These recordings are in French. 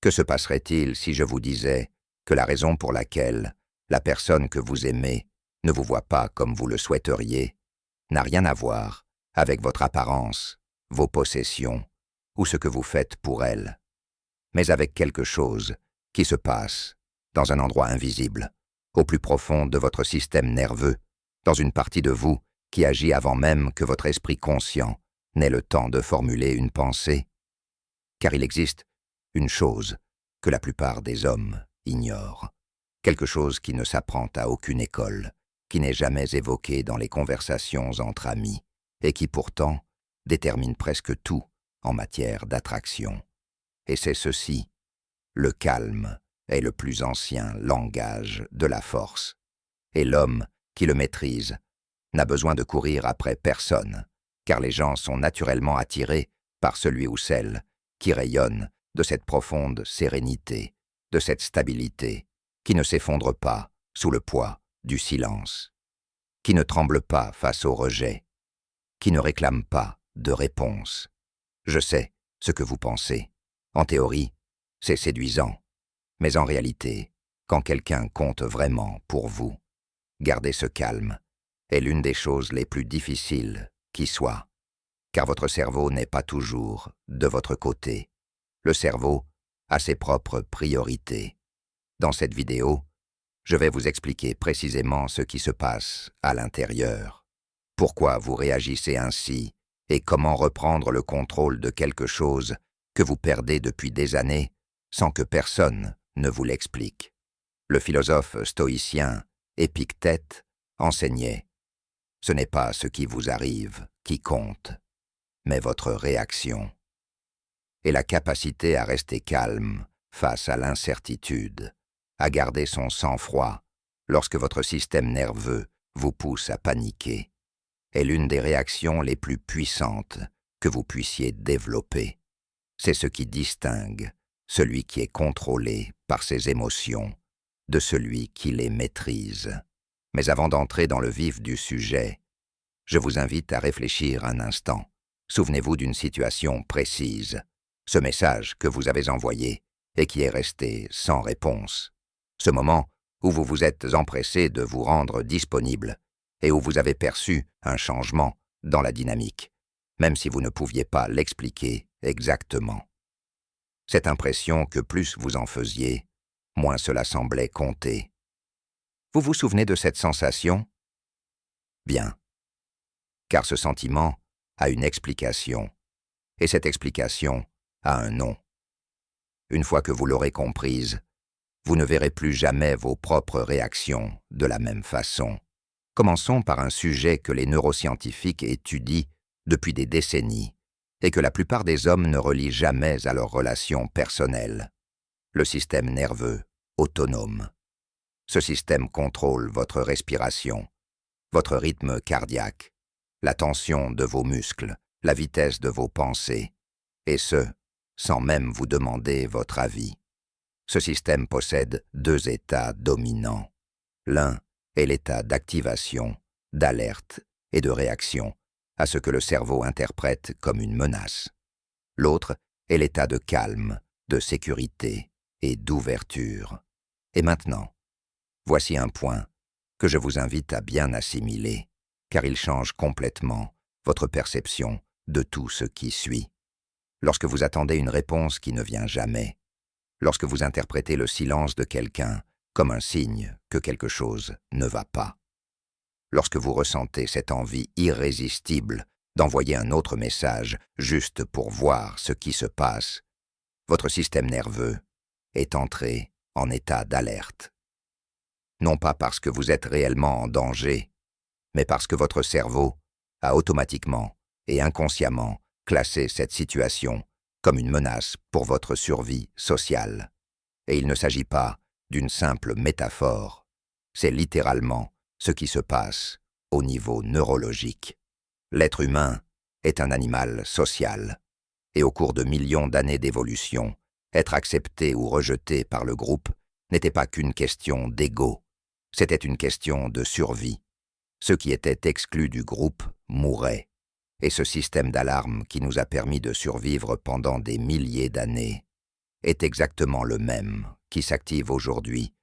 Que se passerait-il si je vous disais que la raison pour laquelle la personne que vous aimez ne vous voit pas comme vous le souhaiteriez n'a rien à voir avec votre apparence, vos possessions ou ce que vous faites pour elle, mais avec quelque chose qui se passe dans un endroit invisible, au plus profond de votre système nerveux, dans une partie de vous qui agit avant même que votre esprit conscient n'ait le temps de formuler une pensée. Car il existe une chose que la plupart des hommes ignorent, quelque chose qui ne s'apprend à aucune école, qui n'est jamais évoqué dans les conversations entre amis, et qui pourtant détermine presque tout en matière d'attraction. Et c'est ceci: le calme est le plus ancien langage de la force, et l'homme qui le maîtrise n'a besoin de courir après personne, car les gens sont naturellement attirés par celui ou celle qui rayonne de cette profonde sérénité, de cette stabilité, qui ne s'effondre pas sous le poids du silence, qui ne tremble pas face au rejet, qui ne réclame pas de réponse. Je sais ce que vous pensez. En théorie, c'est séduisant, mais en réalité, quand quelqu'un compte vraiment pour vous, garder ce calme est l'une des choses les plus difficiles qui soient, car votre cerveau n'est pas toujours de votre côté. Le cerveau a ses propres priorités. Dans cette vidéo, je vais vous expliquer précisément ce qui se passe à l'intérieur, pourquoi vous réagissez ainsi et comment reprendre le contrôle de quelque chose que vous perdez depuis des années sans que personne ne vous l'explique. Le philosophe stoïcien Épictète enseignait: ce n'est pas ce qui vous arrive qui compte, mais votre réaction. Et la capacité à rester calme face à l'incertitude, à garder son sang-froid lorsque votre système nerveux vous pousse à paniquer, est l'une des réactions les plus puissantes que vous puissiez développer. C'est ce qui distingue celui qui est contrôlé par ses émotions de celui qui les maîtrise. Mais avant d'entrer dans le vif du sujet, je vous invite à réfléchir un instant. Souvenez-vous d'une situation précise, ce message que vous avez envoyé et qui est resté sans réponse, ce moment où vous vous êtes empressé de vous rendre disponible et où vous avez perçu un changement dans la dynamique, même si vous ne pouviez pas l'expliquer exactement. Cette impression que plus vous en faisiez, moins cela semblait compter. Vous vous souvenez de cette sensation? Bien, car ce sentiment a une explication, et cette explication a un nom. Une fois que vous l'aurez comprise, vous ne verrez plus jamais vos propres réactions de la même façon. Commençons par un sujet que les neuroscientifiques étudient depuis des décennies et que la plupart des hommes ne relient jamais à leurs relations personnelles: le système nerveux autonome. Ce système contrôle votre respiration, votre rythme cardiaque, la tension de vos muscles, la vitesse de vos pensées, et ce, sans même vous demander votre avis. Ce système possède deux états dominants. L'un est l'état d'activation, d'alerte et de réaction à ce que le cerveau interprète comme une menace. L'autre est l'état de calme, de sécurité et d'ouverture. Et maintenant, voici un point que je vous invite à bien assimiler, car il change complètement votre perception de tout ce qui suit. Lorsque vous attendez une réponse qui ne vient jamais, lorsque vous interprétez le silence de quelqu'un comme un signe que quelque chose ne va pas, lorsque vous ressentez cette envie irrésistible d'envoyer un autre message juste pour voir ce qui se passe, votre système nerveux est entré en état d'alerte. Non pas parce que vous êtes réellement en danger, mais parce que votre cerveau a automatiquement et inconsciemment classé cette situation comme une menace pour votre survie sociale. Et il ne s'agit pas d'une simple métaphore, c'est littéralement ce qui se passe au niveau neurologique. L'être humain est un animal social, et au cours de millions d'années d'évolution, être accepté ou rejeté par le groupe n'était pas qu'une question d'ego, c'était une question de survie. Ceux qui étaient exclus du groupe mouraient, et ce système d'alarme qui nous a permis de survivre pendant des milliers d'années est exactement le même qui s'active aujourd'hui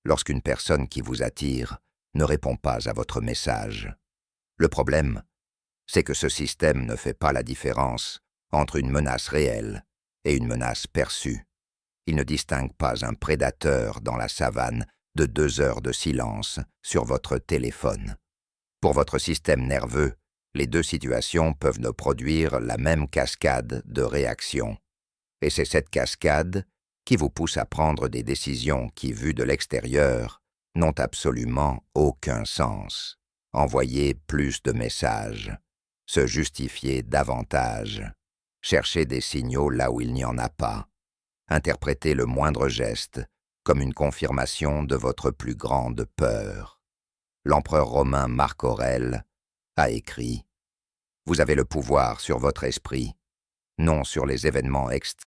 lorsqu'une personne qui vous attire ne répond pas à votre message. Le problème, c'est que ce système ne fait pas la différence entre une menace réelle et une menace perçue. Il ne distingue pas un prédateur dans la savane de 2 heures de silence sur votre téléphone. Pour votre système nerveux, les deux situations peuvent ne produire la même cascade de réactions. Et c'est cette cascade qui vous pousse à prendre des décisions qui, vues de l'extérieur, n'ont absolument aucun sens. Envoyer plus de messages, se justifier davantage, chercher des signaux là où il n'y en a pas, interpréter le moindre geste comme une confirmation de votre plus grande peur. L'empereur romain Marc Aurèle a écrit « Vous avez le pouvoir sur votre esprit, non sur les événements extérieurs.